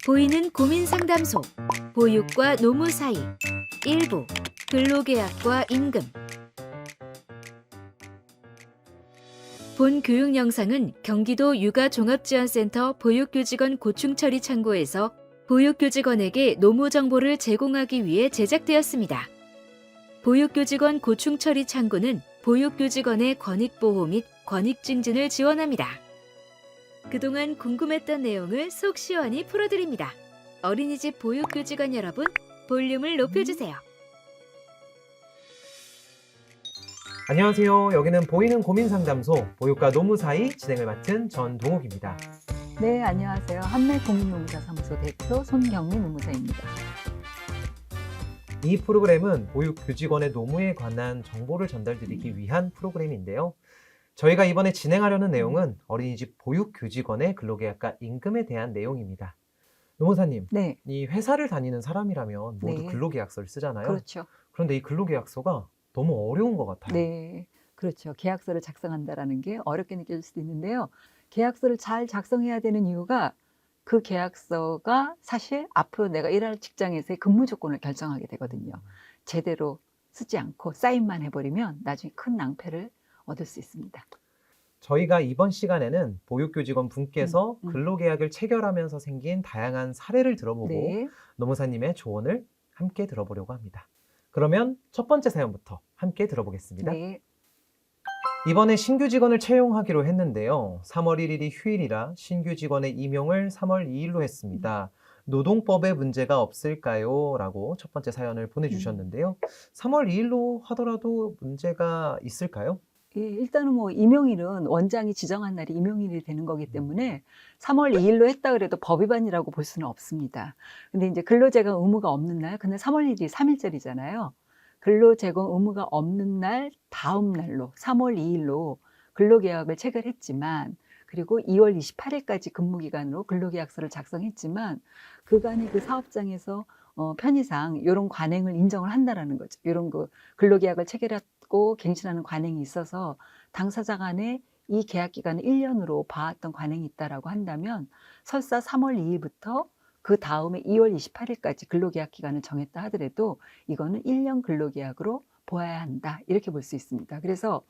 보이는 고민상담소, 보육과 노무 사이, 일부, 근로계약과 임금. 본 교육 영상은 경기도 육아종합지원센터 보육교직원 고충처리 창구에서 보육교직원에게 노무 정보를 제공하기 위해 제작되었습니다. 보육교직원 고충처리 창구는 보육교직원의 권익보호 및 권익증진을 지원합니다. 그동안 궁금했던 내용을 속 시원히 풀어드립니다. 어린이집 보육교직원 여러분, 볼륨을 높여주세요. 안녕하세요. 여기는 보이는 고민상담소 보육과 노무 사이 진행을 맡은 전동욱입니다. 네, 안녕하세요. 한매국민노무사사무소 대표 손경미 노무사입니다. 이 프로그램은 보육교직원의 노무에 관한 정보를 전달드리기 위한 프로그램인데요. 저희가 이번에 진행하려는 내용은 어린이집 보육교직원의 근로계약과 임금에 대한 내용입니다. 노무사님, 네, 이 회사를 다니는 사람이라면 모두 네. 근로계약서를 쓰잖아요. 그렇죠. 그런데 이 근로계약서가 너무 어려운 것 같아요. 네, 그렇죠. 계약서를 작성한다라는 게 어렵게 느껴질 수도 있는데요. 계약서를 잘 작성해야 되는 이유가 그 계약서가 사실 앞으로 내가 일할 직장에서의 근무 조건을 결정하게 되거든요. 제대로 쓰지 않고 사인만 해버리면 나중에 큰 낭패를 얻을 수 있습니다. 저희가 이번 시간에는 보육교직원 분께서 음. 근로계약을 체결하면서 생긴 다양한 사례를 들어보고 네, 노무사님의 조언을 함께 들어보려고 합니다. 그러면 첫 번째 사연부터 함께 들어보겠습니다. 네, 이번에 신규 직원을 채용하기로 했는데요. 3월 1일이 휴일이라 신규 직원의 임용을 3월 2일로 했습니다. 노동법에 문제가 없을까요? 라고 첫 번째 사연을 보내주셨는데요. 3월 2일로 하더라도 문제가 있을까요? 예, 일단은 뭐 임용일은 원장이 지정한 날이 임용일이 되는 거기 때문에 3월 2일로 했다 그래도 법 위반이라고 볼 수는 없습니다. 근데 이제 근로제공 의무가 없는 날, 근데 3월 1일이 3일절이잖아요. 근로제공 의무가 없는 날 다음 날로 3월 2일로 근로계약을 체결했지만, 그리고 2월 28일까지 근무기간으로 근로계약서를 작성했지만 그간에 그 사업장에서 편의상 이런 관행을 인정을 한다라는 거죠. 이런 그 근로계약을 체결했고 갱신하는 관행이 있어서 당사자 간에 이 계약 기간을 1년으로 봐왔던 관행이 있다라고 한다면 설사 3월 2일부터 그 다음에 2월 28일까지 근로계약 기간을 정했다 하더라도 이거는 1년 근로계약으로 보아야 한다, 이렇게 볼 수 있습니다. 그래서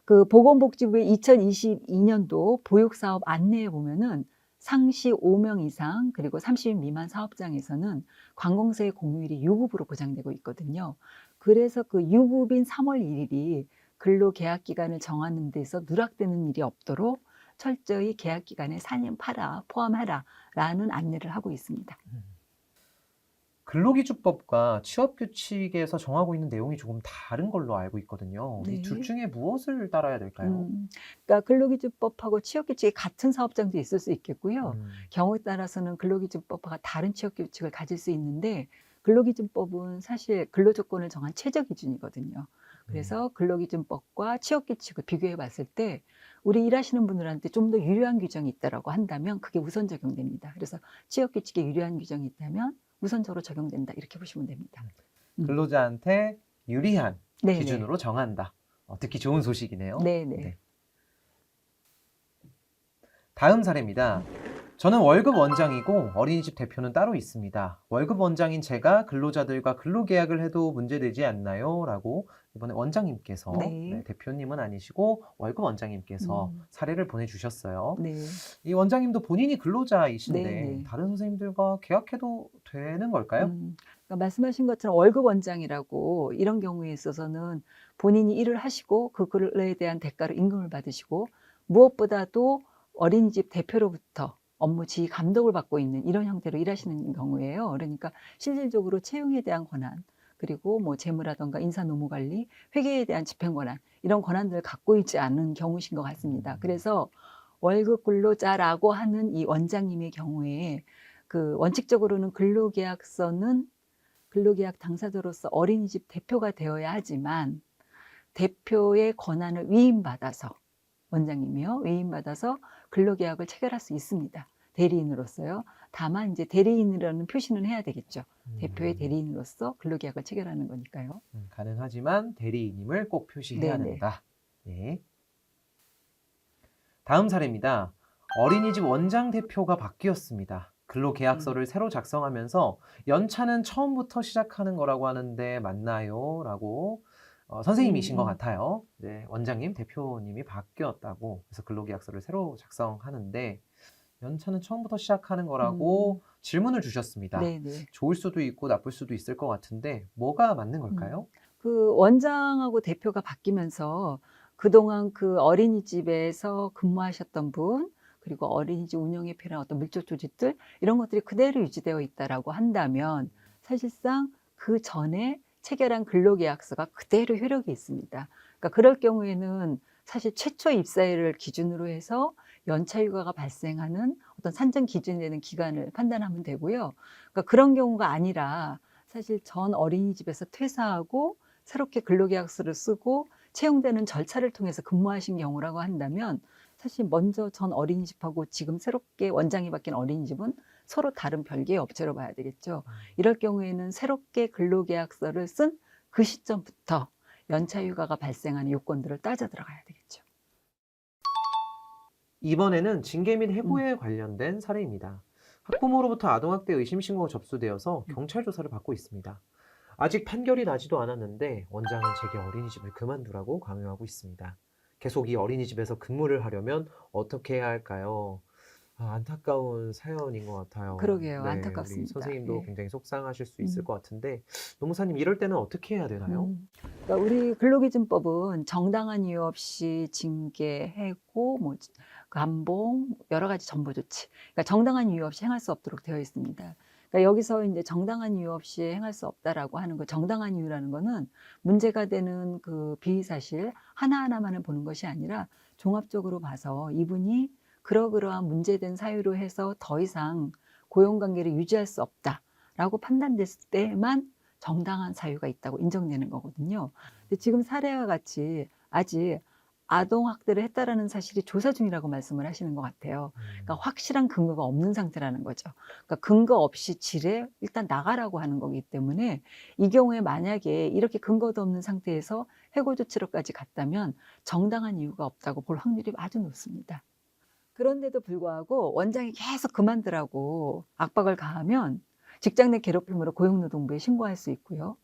그 보건복지부의 2022년도 보육사업 안내에 보면은 상시 5명 이상 그리고 30인 미만 사업장에서는 관공서의 공휴일이 유급으로 보장되고 있거든요. 그래서 그 유급인 3월 1일이 근로계약 기간을 정하는 데서 누락되는 일이 없도록 철저히 계약 기간에 포함하라 라는 안내를 하고 있습니다. 근로기준법과 취업규칙에서 정하고 있는 내용이 조금 다른 걸로 알고 있거든요. 네. 이 둘 중에 무엇을 따라야 될까요? 그러니까 근로기준법하고 취업규칙이 같은 사업장도 있을 수 있겠고요. 경우에 따라서는 근로기준법과 다른 취업규칙을 가질 수 있는데, 근로기준법은 사실 근로조건을 정한 최저기준이거든요. 그래서 근로기준법과 취업규칙을 비교해 봤을 때 우리 일하시는 분들한테 좀 더 유리한 규정이 있다고 한다면 그게 우선 적용됩니다. 그래서 취업규칙에 유리한 규정이 있다면 우선적으로 적용된다, 이렇게 보시면 됩니다. 근로자한테 유리한 네네. 기준으로 정한다. 듣기 좋은 소식이네요. 네네. 네. 다음 사례입니다. 저는 월급 원장이고 어린이집 대표는 따로 있습니다. 월급 원장인 제가 근로자들과 근로계약을 해도 문제되지 않나요? 라고 이번에 원장님께서, 네. 대표님은 아니시고 월급 원장님께서 사례를 보내주셨어요. 네. 이 원장님도 본인이 근로자이신데 네. 다른 선생님들과 계약해도 되는 걸까요? 그러니까 말씀하신 것처럼 월급 원장이라고 이런 경우에 있어서는 본인이 일을 하시고 그 근로에 대한 대가로 임금을 받으시고, 무엇보다도 어린이집 대표로부터 업무 지휘 감독을 받고 있는 이런 형태로 일하시는 경우예요. 그러니까 실질적으로 채용에 대한 권한, 그리고 뭐 재무라던가 인사 노무 관리, 회계에 대한 집행 권한, 이런 권한들을 갖고 있지 않은 경우신 것 같습니다. 그래서 월급 근로자라고 하는 이 원장님의 경우에 그 원칙적으로는 근로계약서는 근로계약 당사자로서 어린이집 대표가 되어야 하지만 대표의 권한을 위임받아서, 원장님이요, 위임받아서 근로계약을 체결할 수 있습니다. 대리인으로서요. 다만 이제 대리인이라는 표시는 해야 되겠죠. 대표의 대리인으로서 근로계약을 체결하는 거니까요. 가능하지만 대리인임을 꼭 표시해야 네네. 된다. 네. 다음 사례입니다. 어린이집 원장 대표가 바뀌었습니다. 근로계약서를 새로 작성하면서 연차는 처음부터 시작하는 거라고 하는데 맞나요? 라고 선생님이신 것 같아요. 네, 원장님, 대표님이 바뀌었다고 그래서 근로계약서를 새로 작성하는데 연차는 처음부터 시작하는 거라고 질문을 주셨습니다. 네네. 좋을 수도 있고 나쁠 수도 있을 것 같은데 뭐가 맞는 걸까요? 그 원장하고 대표가 바뀌면서 그동안 그 어린이집에서 근무하셨던 분, 그리고 어린이집 운영에 필요한 어떤 밀접 조직들, 이런 것들이 그대로 유지되어 있다라고 한다면 사실상 그 전에 체결한 근로계약서가 그대로 효력이 있습니다. 그러니까 그럴 경우에는 사실 최초 입사일을 기준으로 해서 연차휴가가 발생하는 어떤 산정 기준이 되는 기간을 판단하면 되고요. 그러니까 그런 경우가 아니라 사실 전 어린이집에서 퇴사하고 새롭게 근로계약서를 쓰고 채용되는 절차를 통해서 근무하신 경우라고 한다면 사실 먼저 전 어린이집하고 지금 새롭게 원장이 바뀐 어린이집은 서로 다른 별개의 업체로 봐야 되겠죠. 이럴 경우에는 새롭게 근로계약서를 쓴 그 시점부터 연차휴가가 발생하는 요건들을 따져 들어가야 되겠죠. 이번에는 징계 및 해고에 관련된 사례입니다. 학부모로부터 아동학대 의심 신고가 접수되어서 경찰 조사를 받고 있습니다. 아직 판결이 나지도 않았는데 원장은 제게 어린이집을 그만두라고 강요하고 있습니다. 계속 이 어린이집에서 근무를 하려면 어떻게 해야 할까요? 안타까운 사연인 것 같아요. 그러게요. 네, 안타깝습니다. 우리 선생님도 예. 굉장히 속상하실 수 있을 것 같은데 노무사님 이럴 때는 어떻게 해야 되나요? 그러니까 우리 근로기준법은 정당한 이유 없이 징계, 해고, 뭐 감봉, 여러 가지 전보 조치. 그러니까 정당한 이유 없이 행할 수 없도록 되어 있습니다. 그러니까 여기서 이제 정당한 이유 없이 행할 수 없다라고 하는 거, 정당한 이유라는 거는 문제가 되는 그 비위 사실 하나하나만을 보는 것이 아니라 종합적으로 봐서 이분이 그러그러한 문제된 사유로 해서 더 이상 고용관계를 유지할 수 없다라고 판단됐을 때만 정당한 사유가 있다고 인정되는 거거든요. 근데 지금 사례와 같이 아직 아동학대를 했다라는 사실이 조사 중이라고 말씀을 하시는 것 같아요. 그러니까 확실한 근거가 없는 상태라는 거죠. 그러니까 근거 없이 지레 일단 나가라고 하는 거기 때문에 이 경우에 만약에 이렇게 근거도 없는 상태에서 해고 조치로까지 갔다면 정당한 이유가 없다고 볼 확률이 아주 높습니다. 그런데도 불구하고 원장이 계속 그만두라고 압박을 가하면 직장 내 괴롭힘으로 고용노동부에 신고할 수 있고요.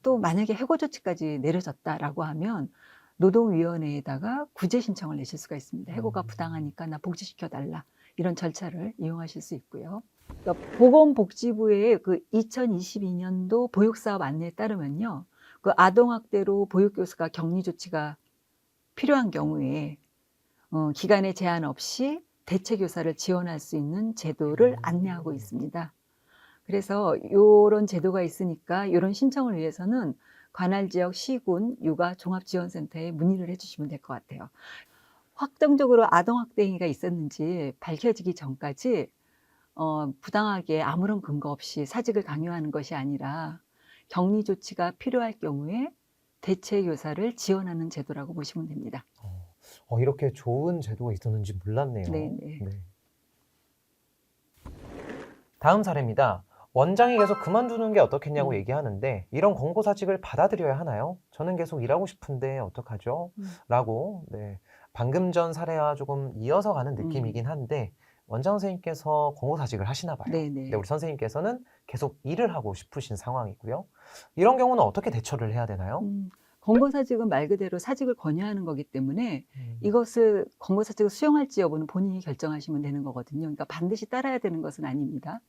또 만약에 해고 조치까지 내려졌다라고 하면 노동위원회에다가 구제 신청을 내실 수가 있습니다. 해고가 부당하니까 나 복지시켜달라. 이런 절차를 이용하실 수 있고요. 그러니까 보건복지부의 그 2022년도 보육사업 안내에 따르면요. 그 아동학대로 보육교수가 격리 조치가 필요한 경우에 기간에 제한 없이 대체교사를 지원할 수 있는 제도를 안내하고 있습니다. 그래서 이런 제도가 있으니까 이런 신청을 위해서는 관할 지역 시군 육아 종합지원센터에 문의를 해주시면 될 것 같아요. 확정적으로 아동학대 행위가 있었는지 밝혀지기 전까지 부당하게 아무런 근거 없이 사직을 강요하는 것이 아니라 격리 조치가 필요할 경우에 대체교사를 지원하는 제도라고 보시면 됩니다. 이렇게 좋은 제도가 있었는지 몰랐네요. 네네. 네. 다음 사례입니다. 원장이 계속 그만두는 게 어떻겠냐고 얘기하는데 이런 권고사직을 받아들여야 하나요? 저는 계속 일하고 싶은데 어떡하죠? 라고 방금 전 사례와 조금 이어서 가는 느낌이긴 한데 원장 선생님께서 권고사직을 하시나 봐요. 네네. 근데 우리 선생님께서는 계속 일을 하고 싶으신 상황이고요. 이런 경우는 어떻게 대처를 해야 되나요? 권고사직은 말 그대로 사직을 권유하는 거기 때문에 이것을 권고사직을 수용할지 여부는 본인이 결정하시면 되는 거거든요. 그러니까 반드시 따라야 되는 것은 아닙니다.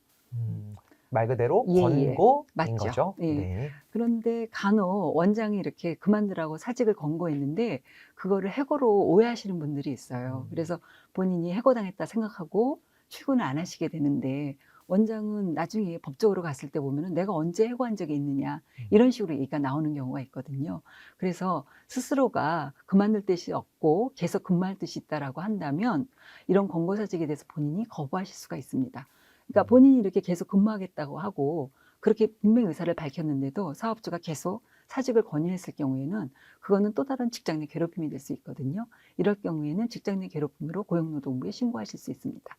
말 그대로 예, 권고인 맞죠. 거죠. 예. 네. 그런데 간혹 원장이 이렇게 그만두라고 사직을 권고했는데 그거를 해고로 오해하시는 분들이 있어요. 그래서 본인이 해고당했다 생각하고 출근을 안 하시게 되는데 원장은 나중에 법적으로 갔을 때 보면은 내가 언제 해고한 적이 있느냐 이런 식으로 얘기가 나오는 경우가 있거든요. 그래서 스스로가 그만둘 뜻이 없고 계속 근무할 뜻이 있다라고 한다면 이런 권고사직에 대해서 본인이 거부하실 수가 있습니다. 그러니까 본인이 이렇게 계속 근무하겠다고 하고 그렇게 분명히 의사를 밝혔는데도 사업주가 계속 사직을 권유했을 경우에는 그거는 또 다른 직장 내 괴롭힘이 될 수 있거든요. 이럴 경우에는 직장 내 괴롭힘으로 고용노동부에 신고하실 수 있습니다.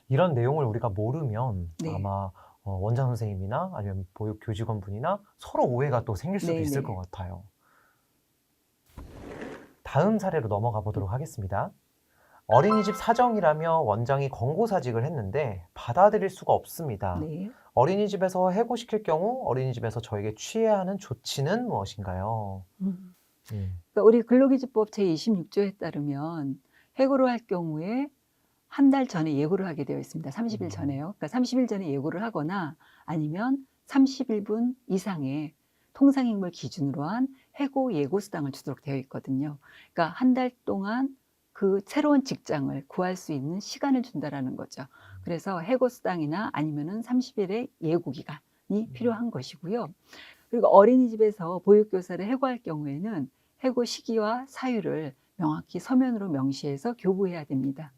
이런 내용을 우리가 모르면 네. 아마 원장 선생님이나 아니면 보육 교직원분이나 서로 오해가 또 생길 수도 네네. 있을 것 같아요. 다음 사례로 넘어가 보도록 하겠습니다. 어린이집 사정이라며 원장이 권고사직을 했는데 받아들일 수가 없습니다. 네. 어린이집에서 해고시킬 경우 어린이집에서 저에게 취해야 하는 조치는 무엇인가요? 음. 음. 그러니까 우리 근로기준법 제26조에 따르면 해고를 할 경우에 한 달 전에 예고를 하게 되어 있습니다. 30일 전에요. 그러니까 30일 전에 예고를 하거나 아니면 30일분 이상의 통상임금을 기준으로 한 해고 예고 수당을 주도록 되어 있거든요. 그러니까 한 달 동안 그 새로운 직장을 구할 수 있는 시간을 준다라는 거죠. 그래서 해고 수당이나 아니면은 30일의 예고 기간이 필요한 것이고요. 그리고 어린이집에서 보육교사를 해고할 경우에는 해고 시기와 사유를 명확히 서면으로 명시해서 교부해야 됩니다.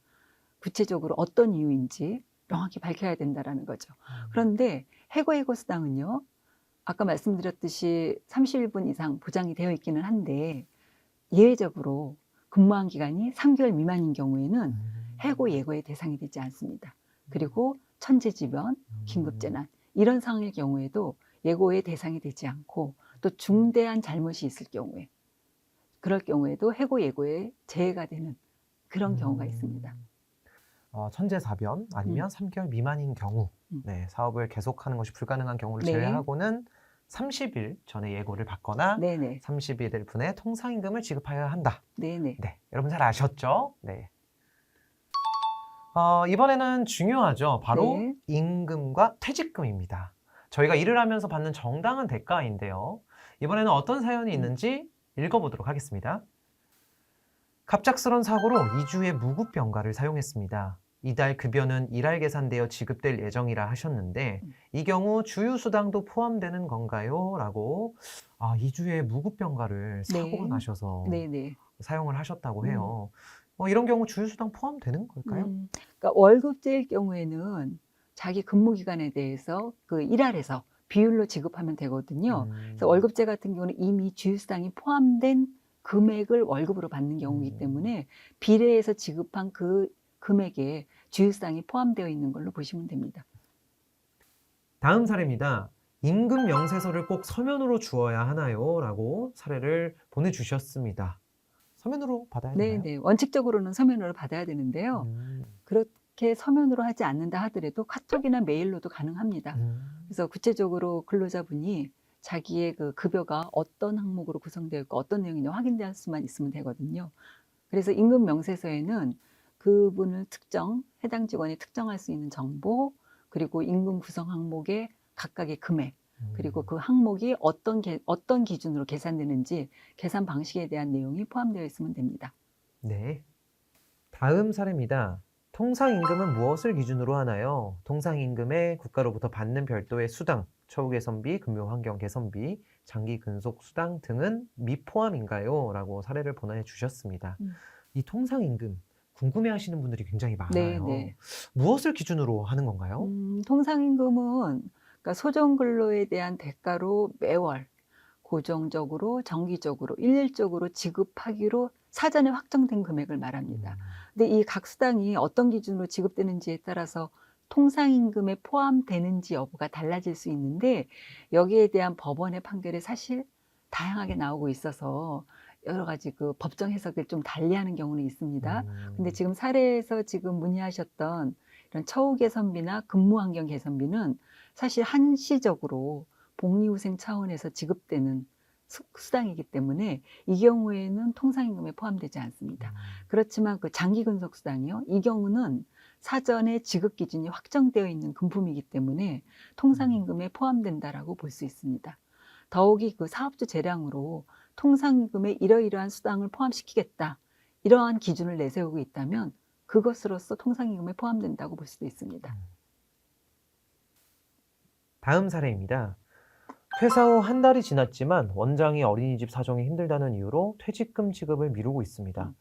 구체적으로 어떤 이유인지 명확히 밝혀야 된다라는 거죠. 그런데 해고 수당은요, 아까 말씀드렸듯이 30일분 이상 보장이 되어 있기는 한데 예외적으로 근무한 기간이 3개월 미만인 경우에는 해고 예고의 대상이 되지 않습니다. 그리고 천재지변, 긴급재난 이런 상황의 경우에도 예고의 대상이 되지 않고 또 중대한 잘못이 있을 경우에 그럴 경우에도 해고 예고에 제외가 되는 그런 경우가 있습니다. 천재사변 아니면 3개월 미만인 경우 네, 사업을 계속하는 것이 불가능한 경우를 네. 제외하고는 30일 전에 예고를 받거나 네네. 30일 분에 통상임금을 지급하여야 한다. 네네. 네, 여러분 잘 아셨죠? 네. 이번에는 중요하죠. 바로 네. 임금과 퇴직금입니다. 저희가 일을 하면서 받는 정당한 대가인데요. 이번에는 어떤 사연이 있는지 읽어보도록 하겠습니다. 갑작스런 사고로 2주의 무급병가를 사용했습니다. 이달 급여는 일할 계산되어 지급될 예정이라 하셨는데 이 경우 주휴수당도 포함되는 건가요? 라고 2주의 무급병가를 사고가 네. 나셔서 네네. 사용을 하셨다고 해요. 이런 경우 주휴수당 포함되는 걸까요? 그러니까 월급제일 경우에는 자기 근무 기간에 대해서 그 일할에서 비율로 지급하면 되거든요. 그래서 월급제 같은 경우는 이미 주휴수당이 포함된 금액을 월급으로 받는 경우이기 때문에 비례해서 지급한 그 금액에 주휴수당이 포함되어 있는 걸로 보시면 됩니다. 다음 사례입니다. 임금 명세서를 꼭 서면으로 주어야 하나요? 라고 사례를 보내주셨습니다. 서면으로 받아야 되나요? 네네. 원칙적으로는 서면으로 받아야 되는데요. 그렇게 서면으로 하지 않는다 하더라도 카톡이나 메일로도 가능합니다. 그래서 구체적으로 근로자분이 자기의 그 급여가 어떤 항목으로 구성되어 있고 어떤 내용이냐 확인될 수만 있으면 되거든요. 그래서 임금 명세서에는 그분을 해당 직원이 특정할 수 있는 정보, 그리고 임금 구성 항목의 각각의 금액, 그리고 그 항목이 어떤 기준으로 계산되는지 계산 방식에 대한 내용이 포함되어 있으면 됩니다. 네. 다음 사례입니다. 통상임금은 무엇을 기준으로 하나요? 통상임금에 국가로부터 받는 별도의 수당, 처우개선비, 금융환경개선비, 장기근속수당 등은 미포함인가요? 라고 사례를 보내주셨습니다. 이 통상임금 궁금해하시는 분들이 굉장히 많아요. 네. 무엇을 기준으로 하는 건가요? 통상임금은 그러니까 소정근로에 대한 대가로 매월 고정적으로, 정기적으로, 일률적으로 지급하기로 사전에 확정된 금액을 말합니다. 근데 이 각 수당이 어떤 기준으로 지급되는지에 따라서 통상임금에 포함되는지 여부가 달라질 수 있는데 여기에 대한 법원의 판결이 사실 다양하게 나오고 있어서 여러 가지 그 법정 해석을 좀 달리하는 경우는 있습니다. 근데 지금 사례에서 지금 문의하셨던 이런 처우 개선비나 근무 환경 개선비는 사실 한시적으로 복리후생 차원에서 지급되는 수당이기 때문에 이 경우에는 통상임금에 포함되지 않습니다. 그렇지만 그 장기근속수당이요, 이 경우는 사전에 지급 기준이 확정되어 있는 금품이기 때문에 통상임금에 포함된다라고 볼 수 있습니다. 더욱이 그 사업주 재량으로 통상임금에 이러이러한 수당을 포함시키겠다, 이러한 기준을 내세우고 있다면 그것으로서 통상임금에 포함된다고 볼 수도 있습니다. 다음 사례입니다. 퇴사 후 한 달이 지났지만 원장이 어린이집 사정이 힘들다는 이유로 퇴직금 지급을 미루고 있습니다.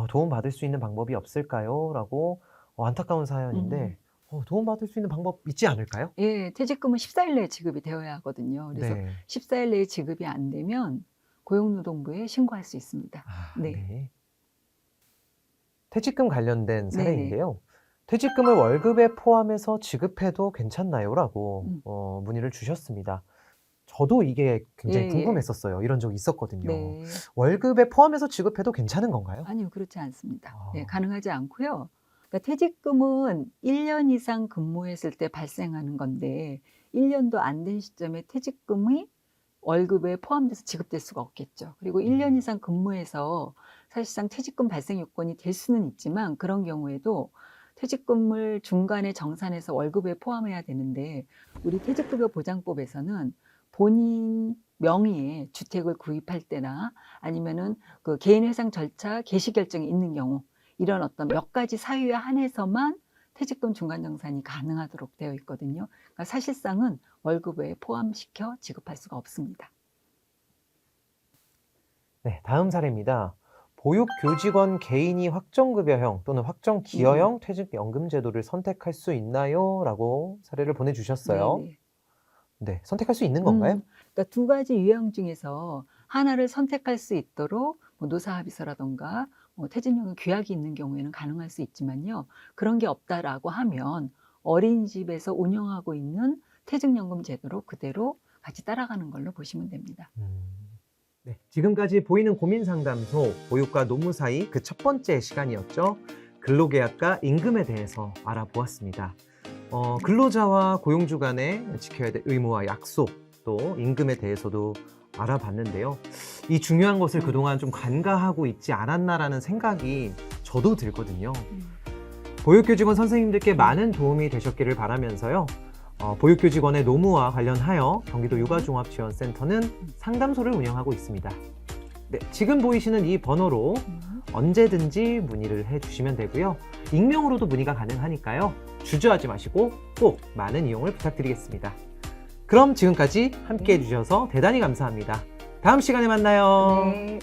도움받을 수 있는 방법이 없을까요? 라고 안타까운 사연인데 도움받을 수 있는 방법 있지 않을까요? 예, 퇴직금은 14일 내에 지급이 되어야 하거든요. 그래서 네. 14일 내에 지급이 안 되면 고용노동부에 신고할 수 있습니다. 네. 퇴직금 관련된 사례인데요. 퇴직금을 월급에 포함해서 지급해도 괜찮나요? 라고 문의를 주셨습니다. 저도 이게 굉장히 궁금했었어요. 이런 적이 있었거든요. 월급에 포함해서 지급해도 괜찮은 건가요? 아니요, 그렇지 않습니다. 네, 가능하지 않고요. 그러니까 퇴직금은 1년 이상 근무했을 때 발생하는 건데 1년도 안 된 시점에 퇴직금이 월급에 포함돼서 지급될 수가 없겠죠. 그리고 1년 이상 근무해서 사실상 퇴직금 발생 요건이 될 수는 있지만 그런 경우에도 퇴직금을 중간에 정산해서 월급에 포함해야 되는데 우리 퇴직급여 보장법에서는 본인 명의의 주택을 구입할 때나 아니면은 그 개인회상 절차 개시 결정이 있는 경우 이런 어떤 몇 가지 사유에 한해서만 퇴직금 중간정산이 가능하도록 되어 있거든요. 그러니까 사실상은 월급에 포함시켜 지급할 수가 없습니다. 네, 다음 사례입니다. 보육교직원 개인이 확정급여형 또는 확정기여형 퇴직연금 제도를 선택할 수 있나요? 라고 사례를 보내주셨어요. 네네. 네, 선택할 수 있는 건가요? 그러니까 두 가지 유형 중에서 하나를 선택할 수 있도록 뭐 노사합의서라던가 퇴직연금 규약이 있는 경우에는 가능할 수 있지만요. 그런 게 없다라고 하면 어린이집에서 운영하고 있는 퇴직연금 제도로 그대로 같이 따라가는 걸로 보시면 됩니다. 네, 지금까지 보이는 고민상담소 보육과 노무 사이 그 첫 번째 시간이었죠. 근로계약과 임금에 대해서 알아보았습니다. 근로자와 고용주 간에 지켜야 될 의무와 약속 또 임금에 대해서도 알아봤는데요. 이 중요한 것을 그동안 좀 간과하고 있지 않았나라는 생각이 저도 들거든요. 보육교직원 선생님들께 많은 도움이 되셨기를 바라면서요. 보육교직원의 노무와 관련하여 경기도 육아종합지원센터는 상담소를 운영하고 있습니다. 네, 지금 보이시는 이 번호로 언제든지 문의를 해주시면 되고요. 익명으로도 문의가 가능하니까요. 주저하지 마시고 꼭 많은 이용을 부탁드리겠습니다. 그럼 지금까지 함께 해주셔서 대단히 감사합니다. 다음 시간에 만나요. 네.